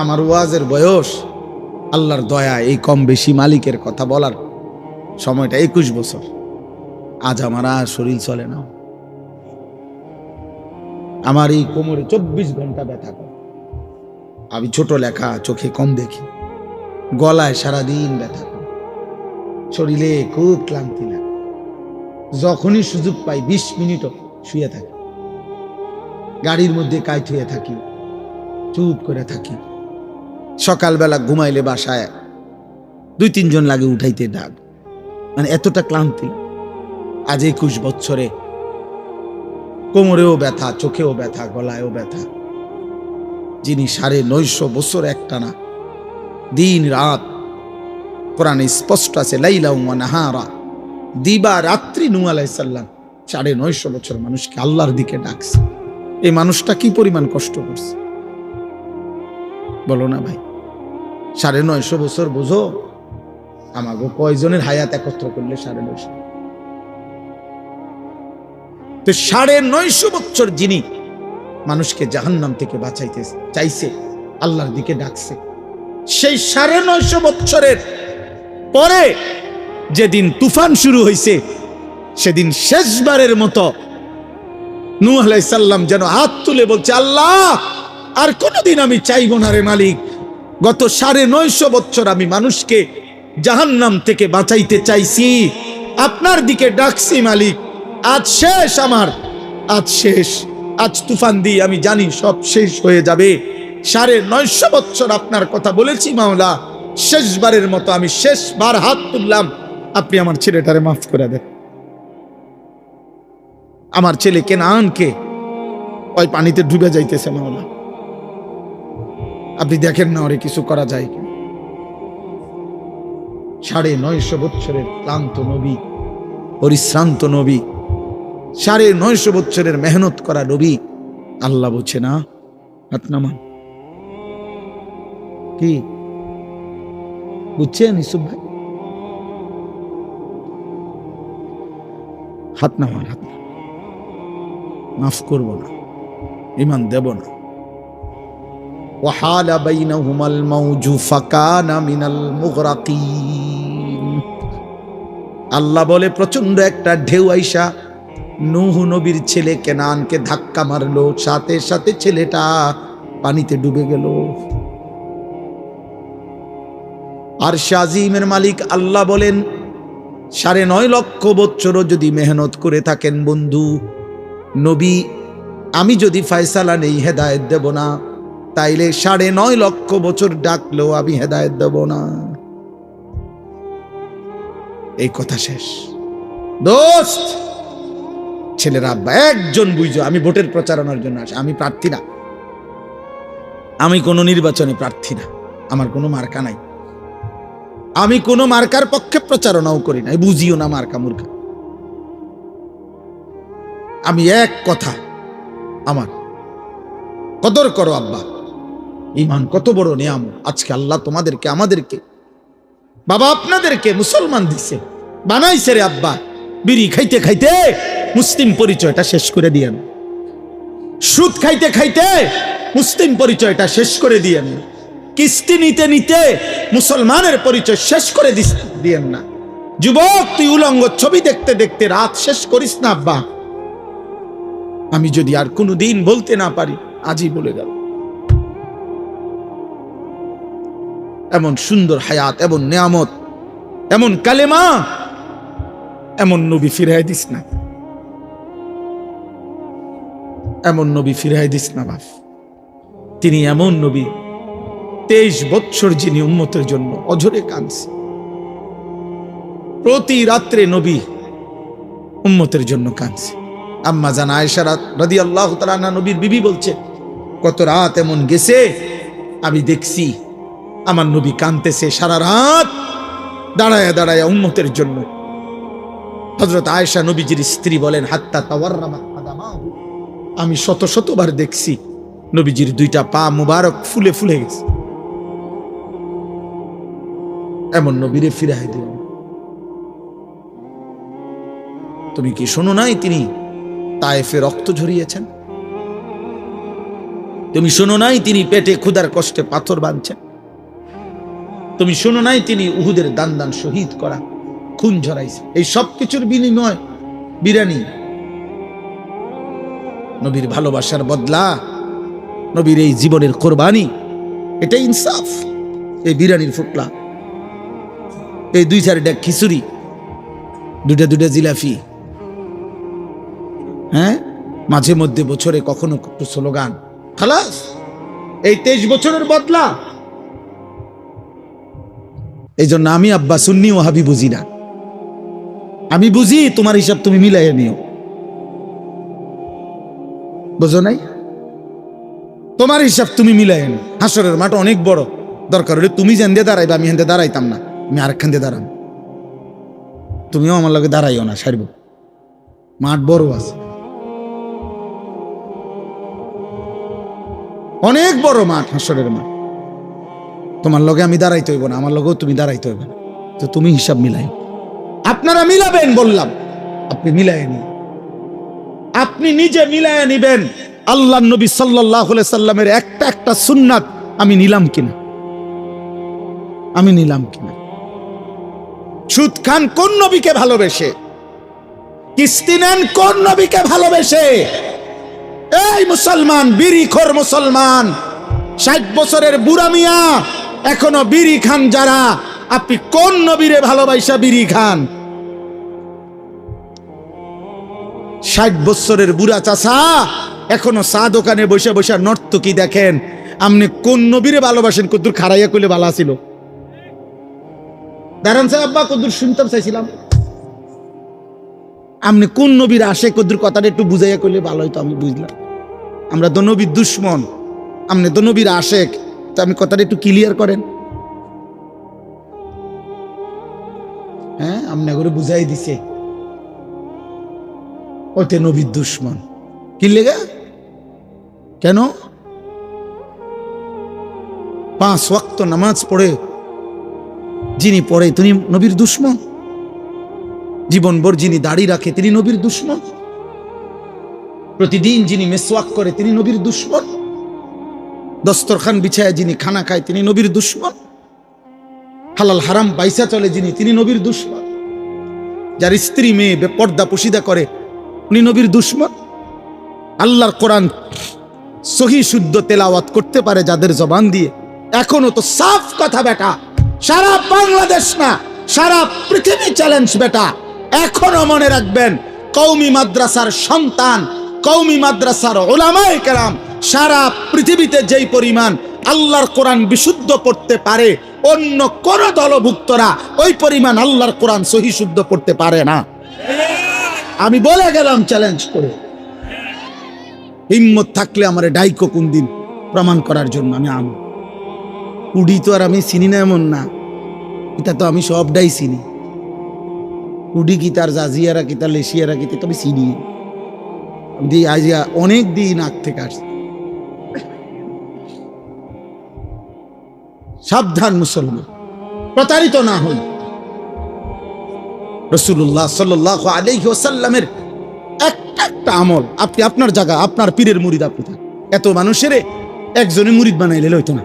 আমার ওয়াজের বয়স, আল্লাহর দয়া, এই কম বেশি মালিকের কথা বলার সময়টা 21 বছর। আজ আমার আর শরীর চলে না। আমার এই কোমরে 24 ঘন্টা ব্যথা করে। আমি ছোট লেখা, চোখে কম দেখি, গলায় সারাদিন ব্যথা করে, শরীরে খুব ক্লান্তি লাগে। যখনই সুযোগ পাই 20 মিনিটও শুয়ে থাকি, গাড়ির মধ্যে কাইট হয়ে থাকি, চুপ করে থাকি। সকালবেলা ঘুমাইলে বাসায় 2-3 জন লাগে উঠাইতে ডাক, মানে এতটা ক্লান্তি। আজ 21 বছরে কোমরেও ব্যথা, চোখেও ব্যথা, গলায়ও ব্যথা। যিনি 950 বছর একটানা দিন রাত, কোরআনে স্পষ্ট আছে লাইলা ওয়া নাহারা, দিবা রাত্রি নূহ আলাইহিস সালাম 950 বছর মানুষকে আল্লাহর দিকে ডাকছে। এই মানুষটা কি পরিমাণ কষ্ট করছে বলো না ভাই? 950 বছর বুঝো, আমাগো কয়জনের হায়াত একত্র করলে 950। তো 950 বছর যিনি মানুষকে জাহান্নাম থেকে বাঁচাইতে চাইছে, আল্লাহর দিকে ডাকছে, সেই 950 বছরের পরে যেদিন তুফান শুরু হয়েছে, সেদিন শেষবারের মতো নূহ আলাইহিস সালাম যেন হাত তুলে বলছে, আল্লাহ আর কোনদিন আমি চাইব না রে মালিক, গত 950 বছর আমি মানুষকে জাহান্নাম থেকে বাঁচাইতে চাইছি, আপনার দিকে ডাকছি মালিক, আজ শেষ, আমার আজ শেষ। আজ তুফান দিয়ে আমি জানি সব শেষ হয়ে যাবে। 950 বছর আপনার কথা বলেছি মাওলা, শেষবারের মতো আমি শেষবার হাত তুললাম, আপনি আমার ছেলেটারে মাফ করে দেন। আমার ছেলে কেনানকে ওই পানিতে ডুবে যাইতেছে মাওলা, আপনি দেখেন না ওরে কিছু করা যায় কি? 950 বছরের ক্লান্ত নবী, পরিশ্রান্ত নবী, 950 বছরের মেহনত করা নবী, আল্লাহ বলছে না হাত নামান। কি বুঝছেন ইসুফ ভাই? হাত নামান, হাত নামান। মাফ করব না, ঈমান দেব না। ওয়াহালা বাইনাহুমাল মাউজু ফাকানা মিনাল মুগরাকিন। আল্লাহ বলে প্রচন্ড একটা ঢেউ আইসা নূহ নবীর ছেলে কেনানকে ধাক্কা মারলো, সাথে সাথে ছেলেটা পানিতে ডুবে গেল। আর শাজিমের মালিক আল্লাহ বলেন 9.5 লক্ষ বছরও যদি মেহনত করে থাকেন বন্ধু নবী, আমি যদি ফয়সালা নেই হেদায়েত দেব না, তাইলে 9.5 লক্ষ বছর ডাকলেও আমি হেদায়েত দেব না। এই কথা শেষ। দোস্ত, ছেলেরা আব্বা একজন বুঝো, আমি ভোটের প্রচারণার জন্য আসি, আমি প্রার্থী না, আমি কোনো নির্বাচনে প্রার্থী না, আমার কোনো মার্কা নাই, আমি কোনো মার্কার পক্ষে প্রচারণাও করি না, বুঝিও না মার্কা মূর্খা। আমি এক কথা, আমার কদর করো আব্বা। ঈমান কত বড় নিয়ামত আজকে আল্লাহ তোমাদেরকে, আমাদেরকে, বাবা আপনাদেরকে মুসলমান দিছে, বানাইছে রে আব্বা। বিড়ি খাইতে খাইতে মুসলিম পরিচয়টা শেষ করে দিয়েন, সুদ খাইতে খাইতে মুসলিম পরিচয়টা শেষ করে দিয়েন, কিস্তি নিতে নিতে মুসলমানের পরিচয় শেষ করে দিয়েন না। যুবক, তুই উলঙ্গ ছবি দেখতে দেখতে রাত শেষ করিস না আব্বা। আমি যদি আর কোনো দিন বলতে না পারি, আজই বলে গেল। এমন সুন্দর হায়াত, এমন নিয়ামত, এমন কালেমা, এমন নবী ফিরাই দিস না, এমন নবী ফিরাই দিস না বাপ। তিনি এমন নবী, 23 বছর যিনি উম্মতের জন্য অঝরে কাঁদছে। প্রতি রাত্রে নবী উম্মতের জন্য কাঁদছে। আম্মা জান আয়েশা রাদিয়াল্লাহু তাআলা আনহা নবীর বিবি বলছে, কত রাত এমন গেছে আমি দেখছি আমার নবী কাঁদতেছে সারা রাত দাঁড়ায়া দাঁড়ায়া উম্মতের জন্য। হযরত আয়েশা নবীজির স্ত্রী বলেন, হাত্তা তাওয়াররামাত কাদামাহু, আমি শত শতবার দেখছি নবীজির 2টা পা মুবারক ফুলে ফুলে গেছে। এমন নবীরে ফিরাই দিল। তুমি কি শোনো নাই তিনি তায়েফে রক্ত ঝরিয়েছেন? তুমি শোনো নাই তিনি পেটে ক্ষুধার কষ্টে পাথর বাঁধছেন? তুমি শোনো নাই তিনি উহুদের দান দান শহীদ করা, খুন ঝরাইছে? এই সব কিছুর বিনিময় বিরানি, নবীর ভালোবাসার বদলা, নবীর এই জীবনের কোরবানি, এটা ইনসাফ। এই বিরানির ফুটলা, এই 2-4 ডেক খিচুড়ি, 2টা জিলাফি, হ্যাঁ, মাঝে মধ্যে বছরে কখনো একটু স্লোগান, খালাস, এই 23 বছরের বদলা। এই জন্য আমি আব্বা সুন্নি ওয়াহাবি বুঝি না। আমি বুঝি তোমার হিসাব তুমি মিলাইয়া নিও, বুঝো নাই? তোমার হিসাব তুমি মিলাইয়া নিও। হাসরের মাঠ অনেক বড়, দরকার হলে তুমি যেন দিয়ে দাঁড়াইবা, আমি হেন দিয়ে দাঁড়াইতাম না, আমি আরেকখান দিয়ে দাঁড়াম। তুমিও আমার লগে দাঁড়াইও না, সারব। মাঠ বড় আছে, অনেক বড় মাঠ, হাসরের মাঠ। তোমার লগে আমি দাঁড়াইতে হইব না, আমার লগেও তুমি দাঁড়াইতে হইব না। তো তুমি হিসাব মিলাই, আপনারা মিলাবেন বললাম, আপনি মিলাই নিন, আপনি নিজে মিলাই নিবেন। আল্লাহ নবী সাল্লাল্লাহু আলাইহি সাল্লামের একটা একটা সুন্নাত আমি নিলাম কিনা, আমি নিলাম কিনা। সুদ খান কোন নবীকে ভালোবেসে, কিস্তি নেন কোন নবীকে ভালোবেসে? এই মুসলমান, বিড়িখোর মুসলমান, 60 বছরের বুড়া মিয়া এখনো বিড়ি খান যারা, আপনি কোন নবীরে ভালোবাসা বিড়ি খান? 60 বছরের বুড়া চাচা এখনো চা দোকানে বসে বসে নর্তকী দেখেন, আপনি কোন নবীরে ভালোবাসেন? কদ্দুর খারাইয়া কইলে ভালো ছিল, দাঁড়ান সাহেব আব্বা, কদ্দুর শুনতাম চাইছিলাম। আপনি কোন নবীর আসে কদ্দুর কথাটা একটু বুঝাইয়া কইলে ভালো হইতো, আমি বুঝলাম। আমরা তো নবীর দুশ্মন, আপনি তো নবীর আশেক, তো আমি কথাটা একটু ক্লিয়ার করেন। হ্যাঁ, আপনি করে বুঝাই দিছে ওতে নবীর দুশ্মন। কি লেগা? কেন? 5 ওয়াক্ত নামাজ পড়ে যিনি পড়ে তিনি নবীর দুশ্মন? জীবনভর যিনি দাড়ি রাখে তিনি নবীর দুশ্মন? প্রতিদিন যিনি মেসওয়াক করে তিনি নবীর দুশমন, দস্তরখান বিছায় যিনি খানা খায় তিনি নবীর দুশমন, হালাল হারাম বাইসা চলে যিনি তিনি নবীর দুশমন, যার স্ত্রী মেয়ে বেপর্দা পুশিদা করে উনি নবীর দুশমন। আল্লাহর কোরআন সহি শুদ্ধ তেলাওয়াত করতে পারে যাদের জবান দিয়ে, এখনো তো সাফ কথা বেটা, সারা বাংলাদেশ না সারা পৃথিবী চ্যালেঞ্জ বেটা। এখনো মনে রাখবেন, কওমি মাদ্রাসার সন্তান, কওমি মাদ্রাসার উলামায়ে কেরাম সারা পৃথিবীতে যেই পরিমাণ আল্লাহর কোরআন বিশুদ্ধ পড়তে পারে, অন্য কোন দলভুক্তরা ওই পরিমাণ আল্লাহর কোরআন সহি শুদ্ধ পড়তে পারে না। আমি বলে গেলাম চ্যালেঞ্জ করে। হিম্মত থাকলে আমার ডাইকো কোন দিন প্রমাণ করার জন্য। আমি কুডি তো আর আমি চিনি না এমন না, এটা তো আমি সবটাই চিনি। কুডি কি তার জাজিয়ারা কি তার লেশিয়ারা কি তো আমি চিনি। আমি আজ অনেক দিন আগ থেকে আসছি। সাবধান মুসলমান, প্রতারিত না হই। রাসূলুল্লাহ সাল্লাল্লাহু আলাইহি ওয়াসাল্লামের একটা আমল, আপনি আপনার জায়গা আপনার পীরের মুরিদ আপনি থাক, এত মানুষের একজনে মুরিদ বানাইলে হইতো না।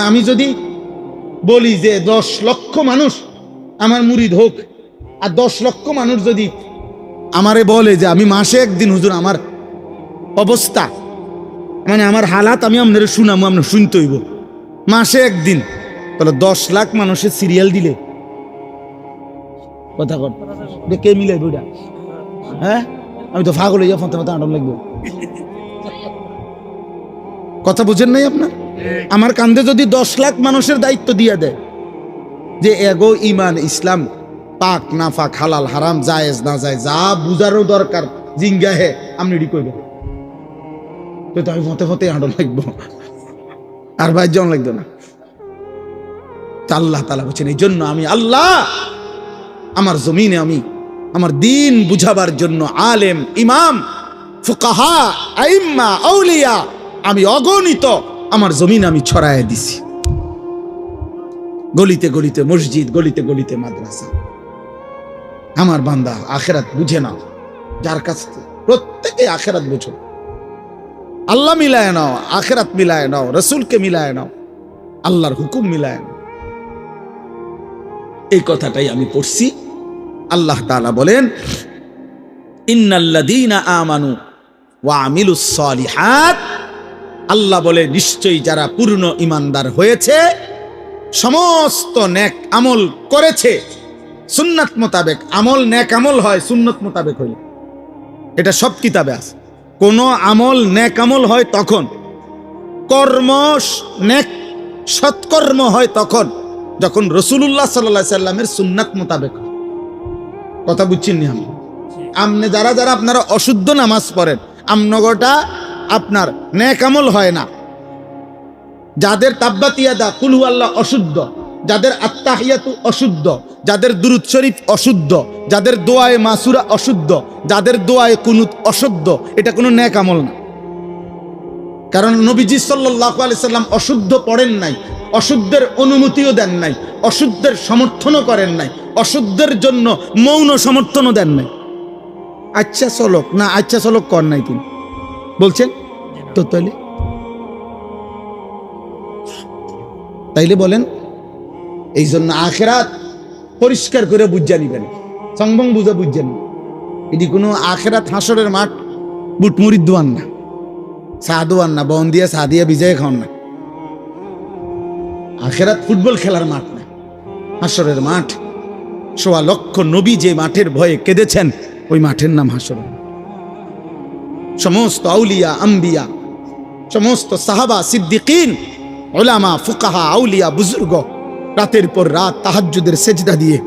আমি যদি বলি যে 10 লক্ষ মানুষ আমার মুরিদ হোক, আর 10 লক্ষ মানুষ যদি আমারে বলে যে আমি মাসে একদিন হুজুর আমার অবস্থা মানে আমার হালাত আমি আপনার শুনামো, আপনার শুনতে হইব মাসে একদিন, তাহলে 10 লাখ মানুষের সিরিয়াল দিলে কথা কর কে মিলে বইটা? হ্যাঁ, আমি তো ফাগল হইয়া ফোন আটম লাগবো। কথা বুঝেন নাই আপনার? আমার কান্দে যদি 10 লাখ মানুষের দায়িত্ব দিয়ে দেয় যে এগো ইমান ইসলাম পাক না পাক হালাল হারাম জায়েজ না জায়েজ যা বুঝারও দরকার জিঙ্গা হে আপনি রেডি করবেন, তো আমি ফতে ফতে আটম লাগবো আর ভাই জন লাগতো না। আল্লাহ তাআলা বলেন এই জন্য আমি আল্লাহ আমার জমিনে আমি আমার দিন বুঝাবার জন্য আলেম ইমাম ফুকাহা আইম্মা আউলিয়া আমি অগণিত আমার জমিন আমি ছড়ায় দিছি, গলিতে গলিতে মসজিদ, গলিতে গলিতে মাদ্রাসা। আমার বান্দা আখেরাত বুঝে নাও, যার কাছে প্রত্যেকে আখেরাত বুঝো, আল্লাহ মিলায় নাও, আখেরাত মিলায় নাও, রসুলকে মিলায় নাও, আল্লাহর হুকুম মিলায় নাও। এই কথাটাই আমি পড়ছি। আল্লাহ তাআলা বলেন ইন্নাল্লাযীনা আমানু ওয়া আমিলুস সালিহাত, আল্লাহ বলে নিশ্চয়ই যারা পূর্ণ ঈমানদার হয়েছে, সমস্ত নেক আমল করেছে সুন্নাত মোতাবেক। আমল নেক আমল হয় সুন্নাত মোতাবেক হইলে, এটা সব কিতাবে আছে। কোন আমল নেক আমল হয় তখন, কর্ম নেক সৎকর্ম হয় তখন যখন রাসূলুল্লাহ সাল্লাল্লাহু আলাইহি সাল্লামের সুন্নাত মোতাবেক। কথা বুঝছেন নি? আমনে যারা যারা আপনারা অশুদ্ধ নামাজ পড়েন, আমনগটা আপনার নেক আমল হয় না। যাদের তাব্বাতিয়াদা কুল হুয়াল্লাহ অশুদ্ধ, যাদের আত্তাহিয়াতু অশুদ্ধ, যাদের দুরূদ শরীফ অশুদ্ধ, যাদের দোয়ায়ে মাসুরা অশুদ্ধ, যাদের দোয়ায়ে কুনুত অশুদ্ধ, এটা কোনো নেক আমল না। কারণ নবীজি সাল্লাল্লাহু আলাইহি সাল্লাম অশুদ্ধ পড়েন নাই, অশুদ্ধের অনুমতিও দেন নাই, অশুদ্ধের সমর্থনও করেন নাই, অশুদ্ধের জন্য মৌন সমর্থনও দেন নাই। আচ্ছা চলক না আচ্ছা চলক কর নাই তিনি বলছেন তো, তাইলে বলেন এই জন্য আখেরাত পরিষ্কার করে বুঝা নিবেন, সংবং বুঝা বুঝছেন। এটি কোনো আখেরাত হাসরের মাঠ বুট মুড়ির দোয়ান না, চা দোয়ান না, বন দিয়ে চা দিয়ে বিজয় খাওয়ান না। আখেরাত ফুটবল খেলার মাঠ না, হাসরের মাঠ। ১.৫ লক্ষ নবী যে মাঠের ভয়ে কেঁদেছেন ওই মাঠের নাম হাসর। সমস্ত আউলিয়া আম্বিয়া, সমস্ত সাহাবা সিদ্দিকিন, উলামা ফুকাহা আউলিয়া বুজুর্গ রাতের পর রাত তাহাজ্জুদের সেজদা দিয়ে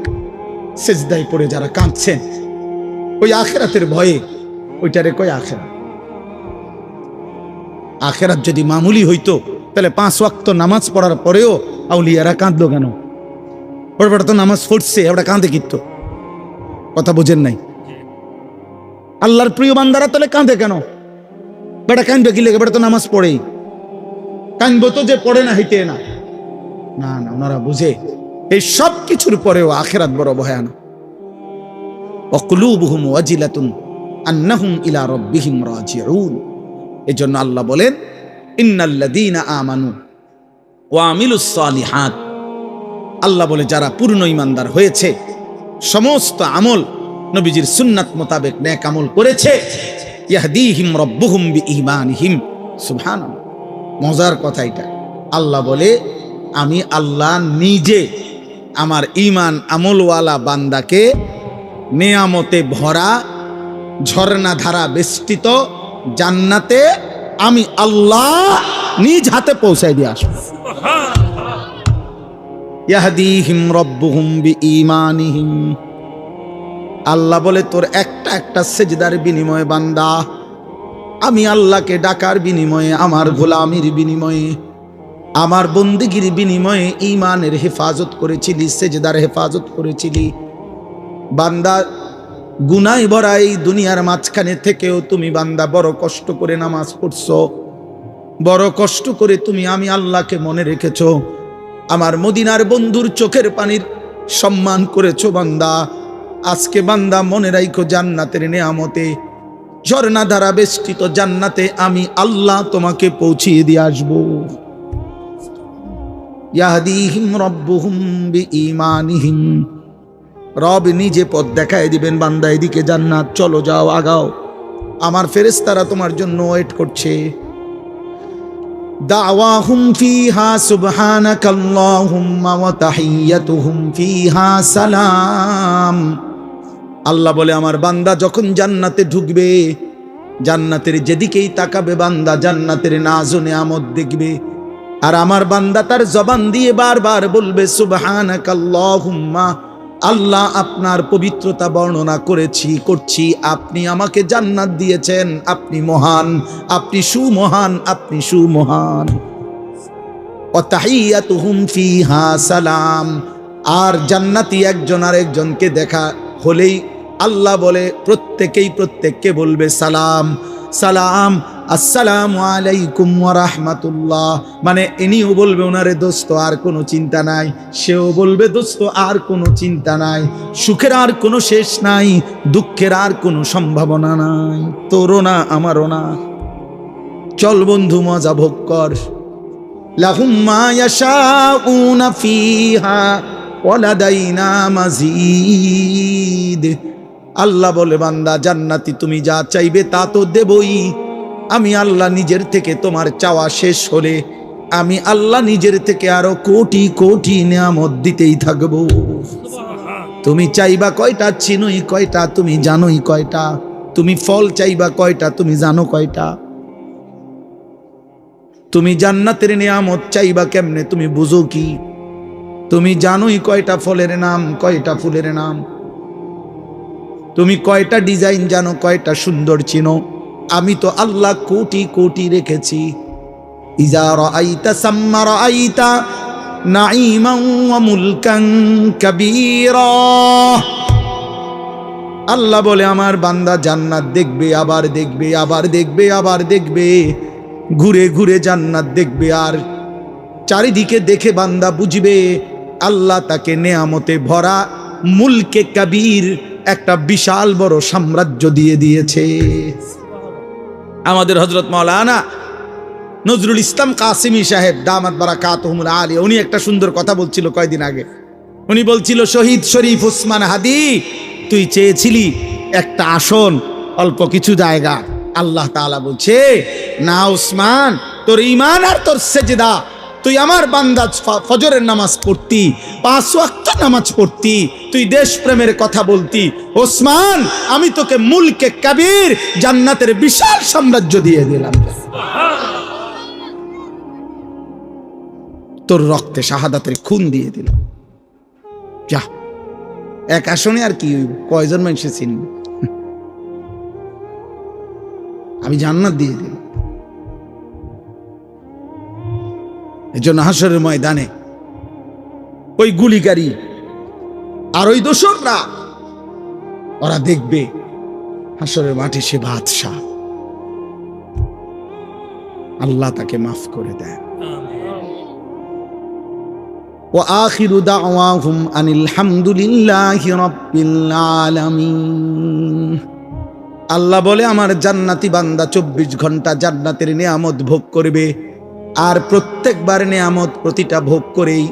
সেজদায় পড়ে যারা কাঁদছেন ওই আখেরাতের ভয়ে, ওইটারে কয় আখেরাত। আখেরাত যদি মামুলি হইতো তাহলে 5 ওয়াক্ত নামাজ পড়ার পরেও আউলিয়ারা কাঁদলো কেন? ওরা তো নামাজ পড়ছে, ওরা কাঁদে কিত্ত? কথা বোঝেন নাই? আল্লাহর প্রিয় বান্দারা তাহলে কাঁদে কেন? বেটা কাঁদবে কি লেগে? বেটা তো নামাজ পড়েই। কাঁদবো তো যে পড়ে না হইতে না, না না, ওনারা বুঝে এই সব কিছুর পরেও আখেরাত বড় ভয়ানক। ওয়াকুলুবুহুম ওয়াজিলাতুন আন্নাহুম ইলা রাব্বিহিম রাজিউন। এজন্য আল্লাহ বলেন ইন্নাল্লাযীনা আমানু ওয়া আমিলুস সালিহাত, আল্লাহ বলে যারা পূর্ণ ঈমানদার হয়েছে, সমস্ত আমল নবীজির সুন্নাত মোতাবেক নেক আমল করেছে, ইয়াহদিহিম রাব্বুহুম বিঈমানিহিম। সুবহানাল্লাহ, মজার কথা এটা। আল্লাহ বলে আমি আল্লাহ নিজে আমার ঈমান আমলওয়ালা বান্দাকে নেয়ামতে ভরা ঝর্ণা ধারা বেষ্টিত জান্নাতে আমি আল্লাহ নিজ হাতে পৌঁছায় দিয়ে আসবো। ইয়াহদিহিম রাব্বুহুম বিঈমানিহিম। আল্লাহ বলে তোর একটা একটা সেজদার বিনিময়ে বান্দা, আমি আল্লাহকে ডাকার বিনিময়ে, আমার গোলামির বিনিময়ে, আমার বন্দেগীর বিনিময়ে ঈমানের হেফাজত করেছিলি, সেজদার হেফাজত করেছিলি। বান্দা গুনায় ভরা এই দুনিয়ার মাঝখানে থেকেও তুমি বান্দা বড় কষ্ট করে নামাজ পড়ছো, বড় কষ্ট করে তুমি আমি আল্লাহকে মনে রেখেছো, আমার মদিনার বন্ধুর চোখের পানির সম্মান করেছো বান্দা। আজকে বান্দা মনে রাখো জান্নাতের নেয়ামতে ঝর্ণা দ্বারা বেষ্টিত জান্নাতে আমি আল্লাহ তোমাকে পৌঁছিয়ে দিয়ে আসবো। ইয়াহদিহিম রাব্বুহুম বিঈমানিহিম। রব নিজে পথ দেখায় দিবেন, বান্দা এদিকে জান্নাত, চলো যাও আগাও, আমার ফেরেশতারা তোমার জন্য ওয়েট করছে। দাওয়াহুম ফিহা সুবহানাকাল্লাহুম্মা ওয়া তাহিয়্যাতুহুম ফিহা সালাম। আল্লাহ বলে আমার বান্দা যখন জান্নাতে ঢুকবে, জান্নাতের যেদিকেই তাকাবে বান্দা জান্নাতের নাজ ও নেয়ামত দেখবে। আর আমার বান্দা তার জবান দিয়ে বারবার বলবে সুবহানাকাল্লাহুম্মা, আল্লাহ আপনার পবিত্রতা বর্ণনা করছি, আপনি আমাকে জান্নাত দিয়েছেন, আপনি মহান, আপনি সুমহান, আপনি সুমহান। ওয়া তাহিয়্যাতুহুম ফিহা সালাম। আর জান্নাতি একজন আরেকজনকে দেখা হলেই আল্লাহ বলে প্রত্যেককে বলবে সালাম সালাম, আসসালামু আলাইকুম ওয়া রাহমাতুল্লাহ। মানে ইনিও বলবে ওনারে দোস্ত আর কোনো চিন্তা নাই, সেও বলবে দোস্ত আর কোনো চিন্তা নাই, সুখের আর কোনো শেষ নাই, দুঃখের আর কোনো সম্ভাবনা নাই, তোরও না আমারও না। চল বন্ধু মজা ভোগ কর। লাহুম মা ইয়াশাউনা ফিহা ওয়া লাদাইনা মাজিদ। আল্লাহ বলে বান্দা জান্নাতি তুমি যা চাইবে তা তো দেবই। আমি আল্লাহ নিজের থেকে তোমার চাওয়া শেষ হলে আমি আল্লাহ নিজের থেকে আরো কোটি কোটি নিয়ামত দিতেই থাকবো। তুমি চাইবা কয়টা, চিনোই কয়টা, তুমি জানোই কয়টা। তুমি ফল চাইবা কয়টা, তুমি জানো কয়টা। তুমি জান্নাতের নিয়ামত চাইবা কেমনে, তুমি বুঝো কি? তুমি জানোই কয়টা ফলের নাম, কয়টা ফুলের নাম। তুমি কয়টা ডিজাইন জানো, কয়টা সুন্দর চিনো। আমি তো আল্লাহ কোটি কোটি রেখেছি। ইজা রাআইতা সাম্মা রাআইতা নাঈমান ওয়া মুলকান কাবীরা। আল্লাহ বলে আমার বান্দা জান্নাত দেখবে, আবার দেখবে, আবার দেখবে, আবার দেখবে, ঘুরে ঘুরে জান্নাত দেখবে। আর চারিদিকে দেখে বান্দা বুঝবে আল্লাহ তাকে নেয়ামতে ভরা মুলকে কাবীর একটা বিশাল বড় সাম্রাজ্য দিয়ে দিয়েছে। আমাদের হযরত মাওলানা নজরুল ইসলাম কাসিমি সাহেব দামাত বারাকাতুহুল আলিয়া, উনি একটা সুন্দর কথা বলছিল কয়েকদিন আগে। উনি বলছিল, শহীদ শরীফ ওসমান হাদি, তুই চেয়েছিলি একটা আসন, অল্প কিছু জায়গা। আল্লাহ তাআলা বলছে, না ওসমান, তোর ঈমান আর তোর সেজদা, তুই আমার বান্দা ফজরের নামাজ পড়তি, 5 ওয়াক্ত নামাজ পড়তি, তুই দেশ প্রেমের কথা বলতি, ওসমান আমি তোকে মুলকে কাবীর জান্নাতের বিশাল সাম্রাজ্য দিয়ে দিলাম। তোর রক্তে শাহাদাতের খুন দিয়ে দিলাম। যা, এক আসনে আর কি কয়জন মানুষে চিনবে, আমি জান্নাত দিয়ে দিলাম। এজন্য হাসরের ময়দানে ওই গুলিকারী আর ওই দোসররা ওরা দেখবে হাসরের মাঠে সে বাদশা, আল্লাহ তাকে মাফ করে দেয়। ওয়া আখিরু দাওয়াহুম আনিল হামদুলিল্লাহি রাব্বিল আলামিন। আল্লাহ বলে আমার জান্নাতি বান্দা 24 ঘন্টা জান্নাতের নিয়ামত ভোগ করবে। আর প্রত্যেকবার নিয়ামত প্রতিটা ভোগ করেই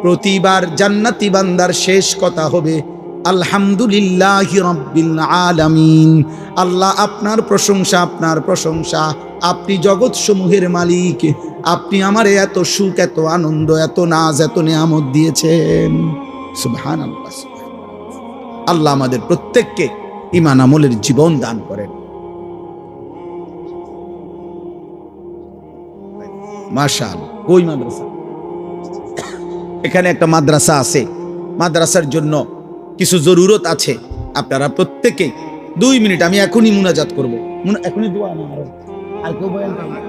প্রতিবার জান্নাতি বান্দার শেষ কথা হবে আলহামদুলিল্লাহি রাব্বিল আলামিন। আল্লাহ আপনার প্রশংসা, আপনার প্রশংসা, আপনি জগৎ সমূহের মালিক, আপনি আমারে এত সুখ, এত আনন্দ, এত নাজ, এত নিয়ামত দিয়েছেন। সুবহানাল্লাহ। আল্লাহ আমাদের প্রত্যেককে ঈমান আমলের জীবন দান করেন। মাশাআল্লাহ। ওই মাদ্রাসা, এখানে একটা মাদ্রাসা আছে, মাদ্রাসার জন্য কিছু জরুরত আছে। আপনারা প্রত্যেকে 2 মিনিট, আমি এখনই মুনাজাত করব, এখনই দোয়া না আর কেউ বয়ান করবে।